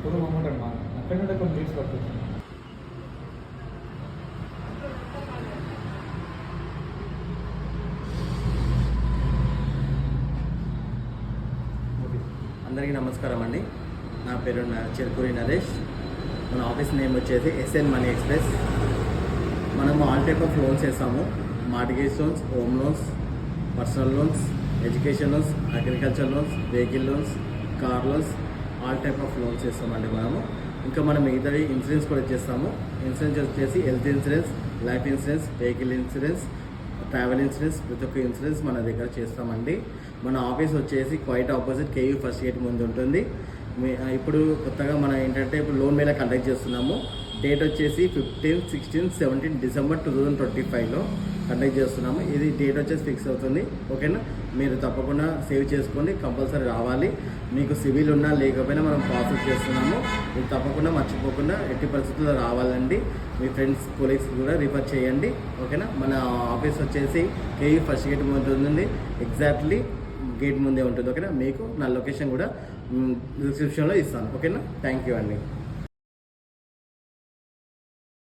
ఇప్పుడు అమౌంట్ అన్నమాట అక్కడ నుండి కొన్ని లీడ్స్ పట్టుకొచ్చాను. అందరికీ నమస్కారం అండి. నా పేరు చెరుకూరి నరేష్. మన ఆఫీస్ నేమ్ వచ్చేసి ఎస్ఎన్ మనీ ఎక్స్ప్రెస్. మనము ఆల్ టైప్ ఆఫ్ లోన్స్ వేస్తాము. Mortgage loans, home loans, personal loans, education loans, agriculture loans, vehicle loans, car loans, all type of loans వేస్తామండి మనము. ఇంకా మనం మిగతావి ఇన్సూరెన్స్ కూడా చేస్తాము. ఇన్సూరెన్స్ వచ్చేసి health insurance, life insurance, vehicle insurance, travel insurance, ప్రతి ఒక్క ఇన్సూరెన్స్ మన దగ్గర చేస్తామండి. మన ఆఫీస్ వచ్చేసి quite opposite KU first gate ముందు ఉంటుంది. ఇప్పుడు కొత్తగా మనం ఏంటంటే ఇప్పుడు లోన్ మేళా కండక్ట్ చేస్తున్నాము. డేట్ వచ్చేసి 15, 16, 17 డిసెంబర్ 2025లో కండక్ట్ చేస్తున్నాము. ఇది డేట్ వచ్చేసి ఫిక్స్ అవుతుంది. ఓకేనా, మీరు తప్పకుండా సేవ్ చేసుకోండి, కంపల్సరీ రావాలి. మీకు సివిల్ ఉన్నా లేకపోయినా మనం ప్రాసెస్ చేస్తున్నాము. మీరు తప్పకుండా మర్చిపోకుండా ఎట్టి పరిస్థితుల్లో రావాలండి. మీ ఫ్రెండ్స్, కొలీగ్స్ కూడా రిఫర్ చేయండి. ఓకేనా, మన ఆఫీస్ వచ్చేసి కేయూ ఫస్ట్ గేట్ ముందు ఉంటుంది. ఎగ్జాక్ట్లీ గేట్ ముందే ఉంటుంది. ఓకేనా, మీకు నా లొకేషన్ కూడా డిస్క్రిప్షన్లో ఇస్తాను. ఓకేనా, థ్యాంక్ యూ అండి.